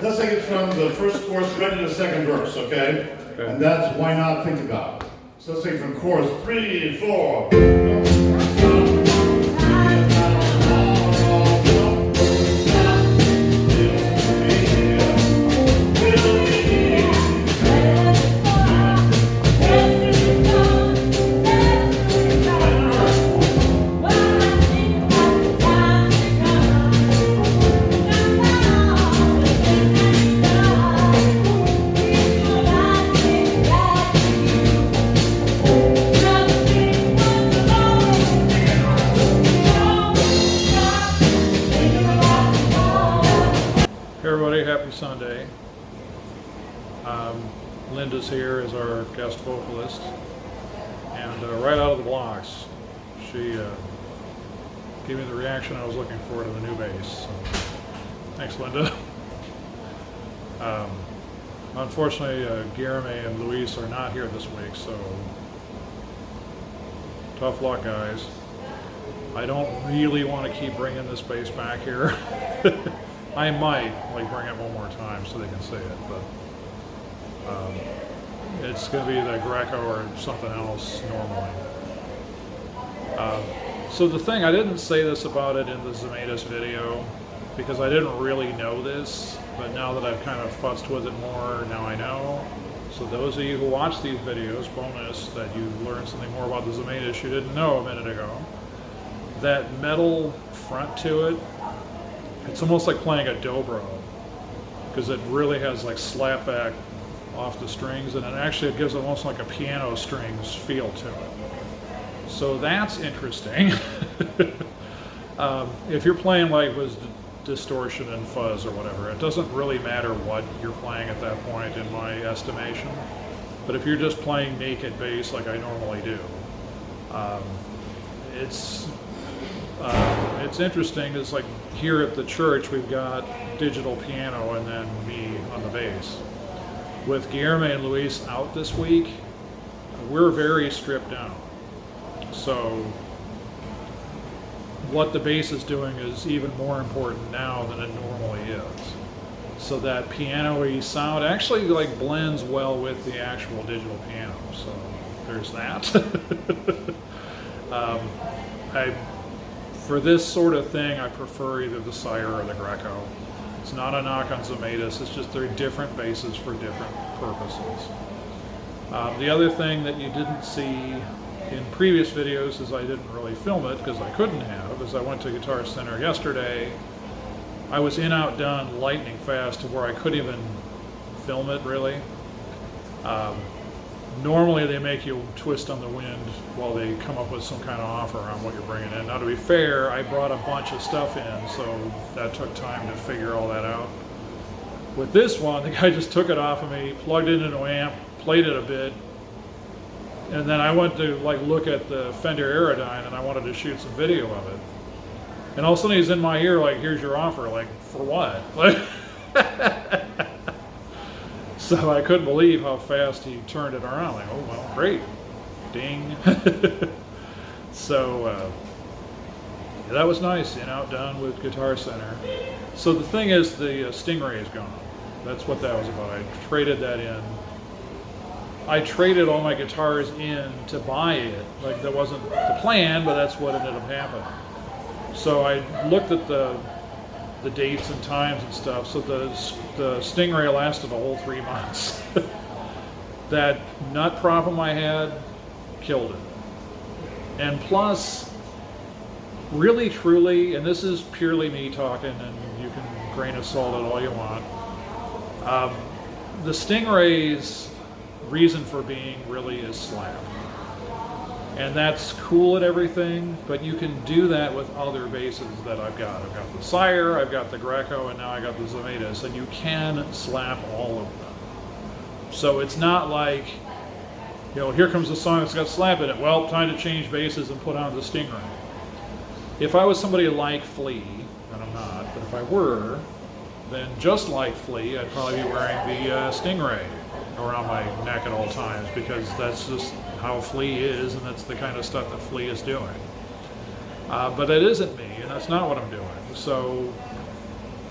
let's take it from the first chorus right to the second verse, okay? And that's Why Not Think About. So let's take it from chorus 3, 4. Happy Sunday. Linda's here as our guest vocalist, and right out of the blocks she gave me the reaction I was looking for to the new bass. So, thanks, Linda. Unfortunately, Guillherme and Luis are not here this week, so tough luck, guys. I don't really want to keep bringing this bass back here. I might bring it one more time so they can see it, but it's going to be the Greco or something else normally. So the thing, I didn't say this about it in the Zemetis video because I didn't really know this, but now that I've kind of futzed with it more, now I know. So those of you who watch these videos, bonus that you learned something more about the Zemetis you didn't know a minute ago. That metal front to it, it's almost like playing a dobro, because it really has slapback off the strings, and it actually gives it almost like a piano strings feel to it. So that's interesting. If you're playing with distortion and fuzz or whatever, it doesn't really matter what you're playing at that point in my estimation. But if you're just playing naked bass like I normally do, it's interesting. It's like here at the church we've got digital piano and then me on the bass. With Guillherme and Luis out this week, we're very stripped down. So what the bass is doing is even more important now than it normally is. So that piano-y sound actually blends well with the actual digital piano. So there's that. For this sort of thing, I prefer either the Sire or the Greco. It's not a knock on Zemetis, it's just they're different basses for different purposes. The other thing that you didn't see in previous videos is I didn't really film it because I couldn't have, is I went to Guitar Center yesterday. I was in, out, done, lightning fast to where I couldn't even film it really. Normally they make you twist on the wind while they come up with some kind of offer on what you're bringing in. Now to be fair, I brought a bunch of stuff in, so that took time to figure all that out. With this one, the guy just took it off of me, plugged it into an amp, played it a bit, and then I went to look at the Fender Aerodyne and I wanted to shoot some video of it. And all of a sudden he's in my ear here's your offer, for what? So I couldn't believe how fast he turned it around. Oh, well, great. Ding. So that was nice, outdone with Guitar Center. So the thing is, the Stingray is gone. That's what that was about. I traded that in. I traded all my guitars in to buy it. That wasn't the plan, but that's what ended up happening. So I looked at the dates and times and stuff, so the Stingray lasted a whole 3 months. That nut problem I had killed it. And plus, really truly, and this is purely me talking, and you can grain of salt it all you want, the Stingray's reason for being really is slap. And that's cool and everything, but you can do that with other basses that I've got. I've got the Sire, I've got the Greco, and now I got the Zemetis, and you can slap all of them. So it's not like, here comes a song that's got slap in it. Well, time to change basses and put on the Stingray. If I was somebody like Flea, and I'm not, but if I were, then just like Flea, I'd probably be wearing the Stingray around my neck at all times, because that's just how Flea is, and that's the kind of stuff that Flea is doing. But it isn't me, and that's not what I'm doing. So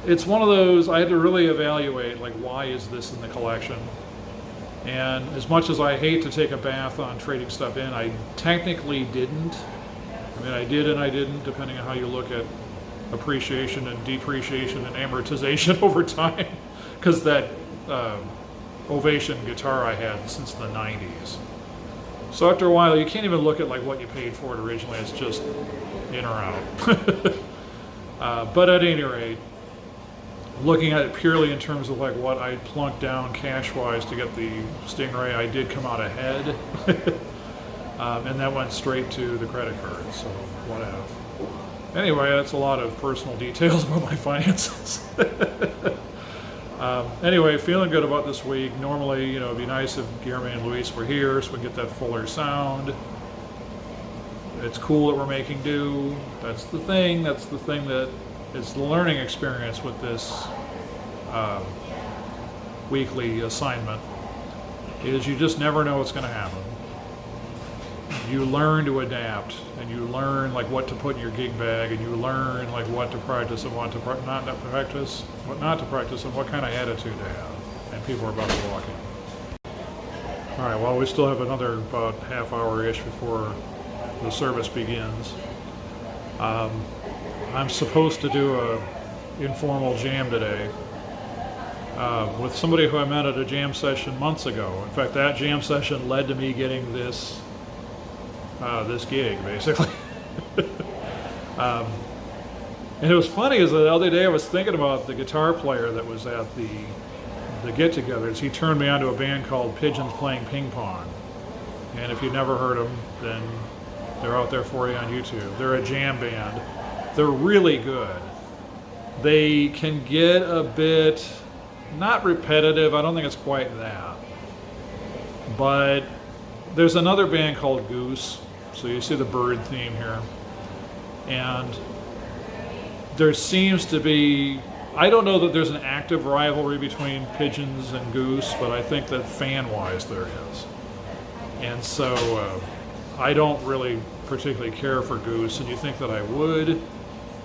it's one of those, I had to really evaluate, like, why is this in the collection? And as much as I hate to take a bath on trading stuff in, I technically didn't. I mean, I did and I didn't, depending on how you look at appreciation and depreciation and amortization over time. Because that Ovation guitar I had since the 90s. So after a while, you can't even look at like what you paid for it originally. It's just in or out. But at any rate, looking at it purely in terms of like what I plunked down cash-wise to get the Stingray, I did come out ahead. And that went straight to the credit card, so whatever. Anyway, that's a lot of personal details about my finances. Anyway, feeling good about this week. Normally, it'd be nice if Guillherme and Luis were here so we get that fuller sound. It's cool that we're making do. That's the thing that is the learning experience with this weekly assignment, is you just never know what's going to happen. You learn to adapt, and you learn like what to put in your gig bag, and you learn like what to practice and what to not to practice, what not to practice, and what kind of attitude to have. And people are about to walk in. All right, well, we still have another about half hour-ish before the service begins. I'm supposed to do a informal jam today with somebody who I met at a jam session months ago. In fact, that jam session led to me getting this gig, basically. And it was funny, is the other day I was thinking about the guitar player that was at the get-togethers. He turned me on to a band called Pigeons Playing Ping Pong. And if you've never heard them, then they're out there for you on YouTube. They're a jam band. They're really good. They can get a bit, not repetitive, I don't think it's quite that. But there's another band called Goose. So you see the bird theme here. And there seems to be, I don't know that there's an active rivalry between Pigeons and Goose, but I think that fan-wise there is. And so I don't really particularly care for Goose, and you think that I would,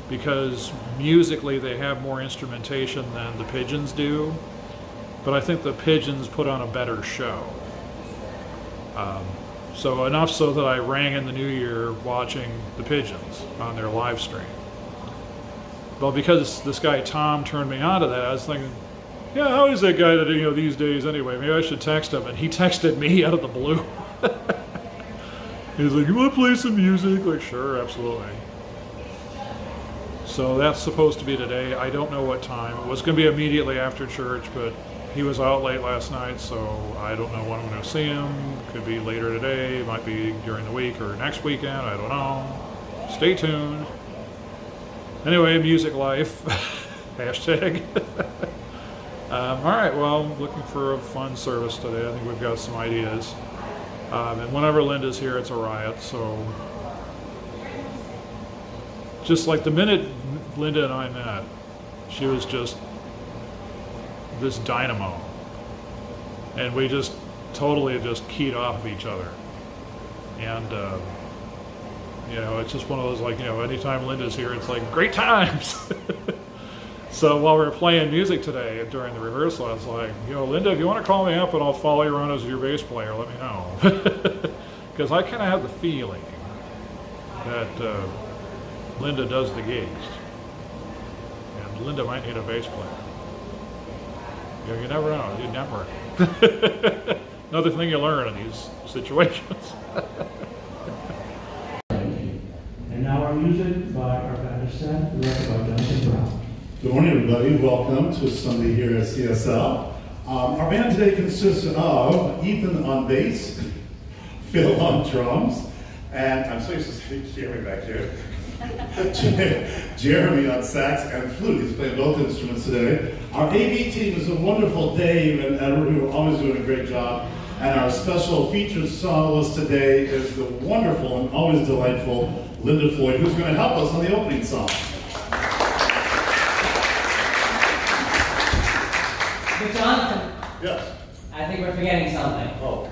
because musically they have more instrumentation than the Pigeons do, but I think the Pigeons put on a better show. So enough so that I rang in the new year watching the Pigeons on their live stream. Well, because this guy Tom turned me on to that, I was thinking, yeah, how is that guy that, these days anyway? Maybe I should text him. And he texted me out of the blue. He was like, you want to play some music? Like, sure, absolutely. So that's supposed to be today. I don't know what time. It was going to be immediately after church, but he was out late last night, so I don't know when I'm going to see him. Could be later today, might be during the week or next weekend, I don't know. Stay tuned. Anyway, music life, hashtag. All right, well, I'm looking for a fun service today. I think we've got some ideas. And whenever Linda's here, it's a riot, so. Just like the minute Linda and I met, she was just this dynamo. And we just totally just keyed off of each other. And, it's just one of those, like, anytime Linda's here, it's like, great times. So while we were playing music today during the rehearsal, I was like, Linda, if you want to call me up and I'll follow you around as your bass player, let me know. Because I kind of have the feeling that Linda does the gigs. And Linda might need a bass player. You never know. You never. Another thing you learn in these situations. And now our music by our band staff, directed by Jonathan Brown. Good morning, everybody. Welcome to Sunday here at CSL. Our band today consists of Ethan on bass, Phil on drums, and I'm so used to seeing Jeremy back here. Jeremy on sax and flute. He's playing both instruments today. Our AV team is a wonderful Dave and Edward, who are always doing a great job. And our special featured soloist today is the wonderful and always delightful Linda Floyd, who's going to help us on the opening song. But Jonathan, Yes. I think we're forgetting something. Oh.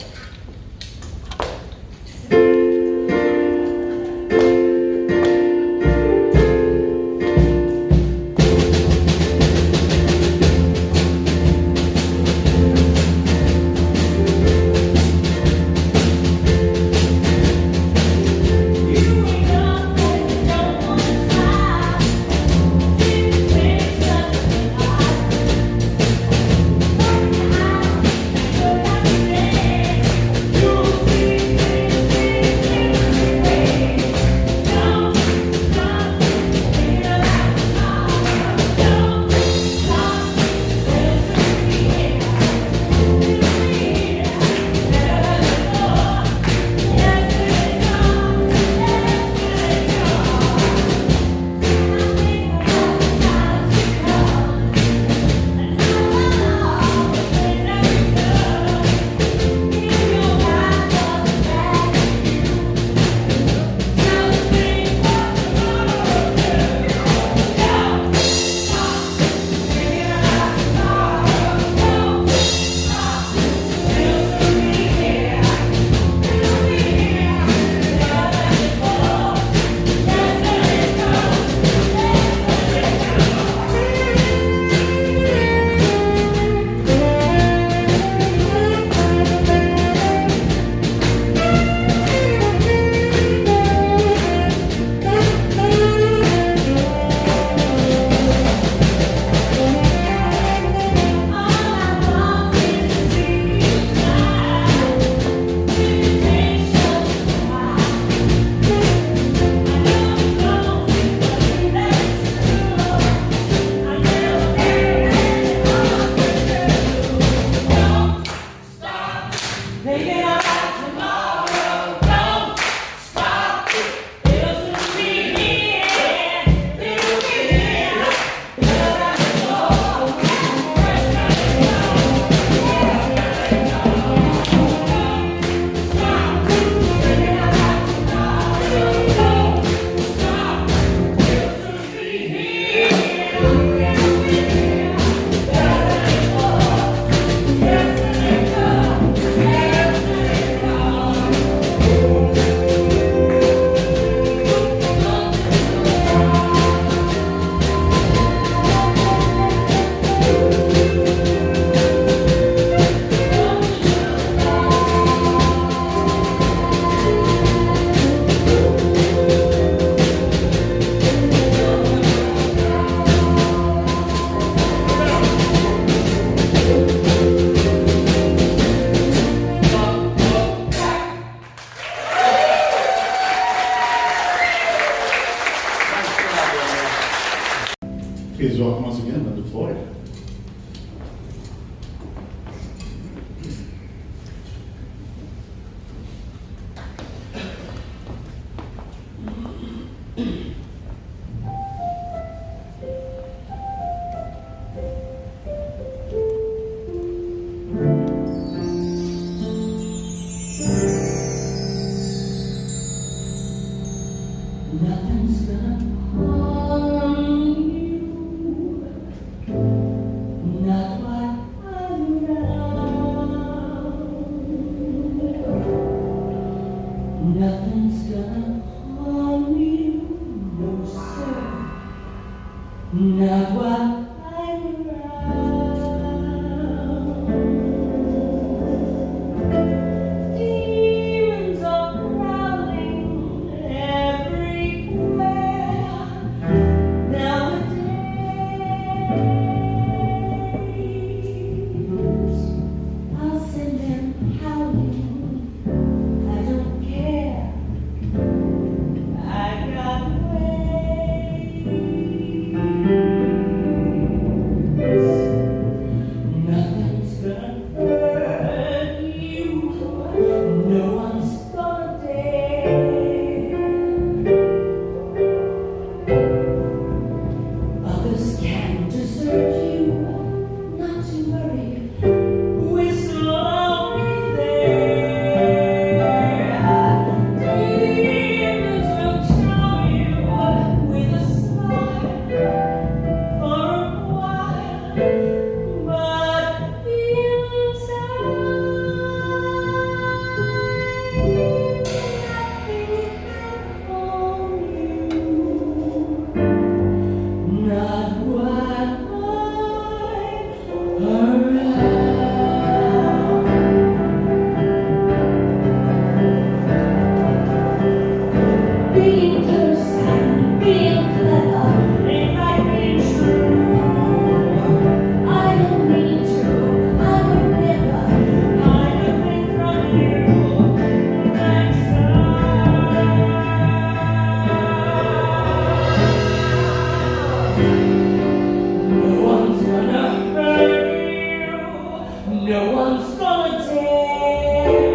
no one's gonna dare.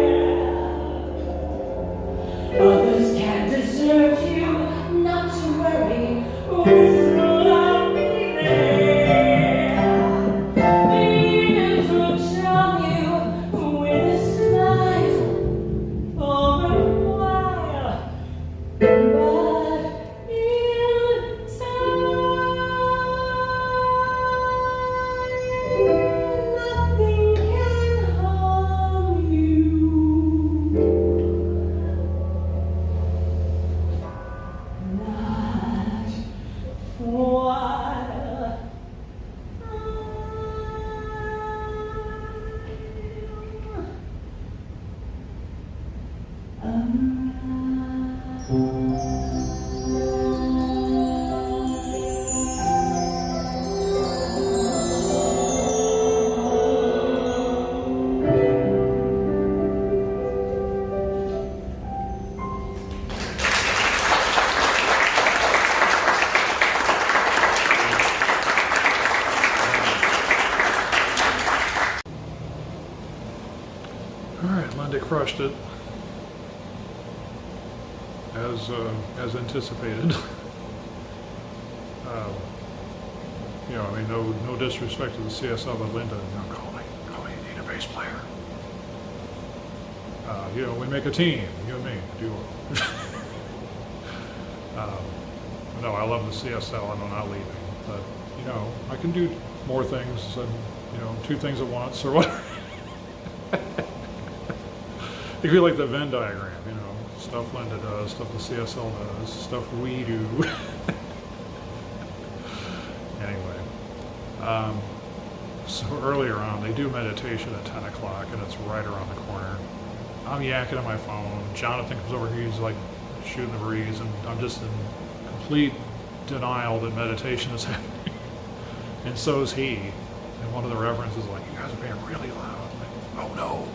Others can't desert you, not to worry, whisper I'll be there. Leaders will charm you with a smile for a while, but in time, nothing can harm you. Not while All right, Linda crushed it, as anticipated. I mean, no disrespect to the CSL, but Linda, call me, you need a bass player. We make a team, you and me, duo. No, I love the CSL, and I'm not leaving, but, I can do more things than, 2 things at once, or whatever. It could be like the Venn diagram, stuff Linda does, stuff the CSL does, stuff we do. Anyway, so earlier on, they do meditation at 10 o'clock, and it's right around the corner. I'm yakking on my phone. Jonathan comes over here, he's like shooting the breeze, and I'm just in complete denial that meditation is happening. And so is he. And one of the reverends is like, you guys are being really loud. I'm like, oh no.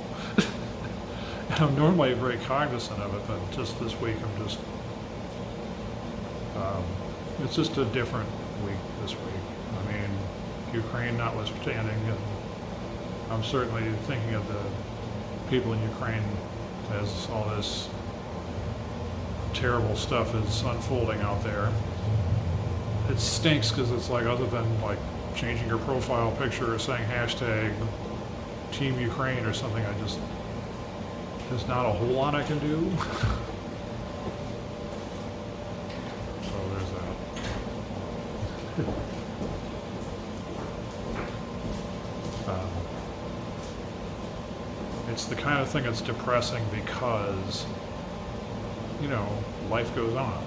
And I'm normally very cognizant of it, but just this week it's just a different week this week. I mean, Ukraine notwithstanding, and I'm certainly thinking of the people in Ukraine as all this terrible stuff is unfolding out there. It stinks because it's like, other than like changing your profile picture or saying hashtag Team Ukraine or something, there's not a whole lot I can do. So there's that. It's the kind of thing that's depressing because, life goes on.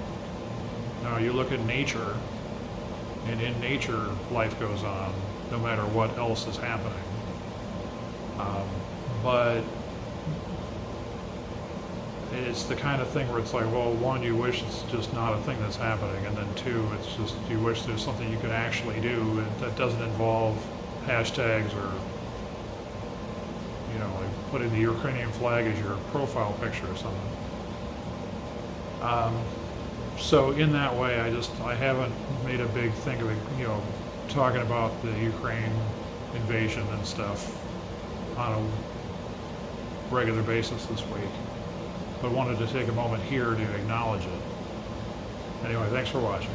Now you look at nature, and in nature, life goes on, no matter what else is happening. But it's the kind of thing where it's like, well, one, you wish it's just not a thing that's happening, and then two, it's just you wish there's something you could actually do that doesn't involve hashtags or, like putting the Ukrainian flag as your profile picture or something. So in that way, I haven't made a big thing of it, talking about the Ukraine invasion and stuff on a regular basis this week, but wanted to take a moment here to acknowledge it. Anyway, thanks for watching.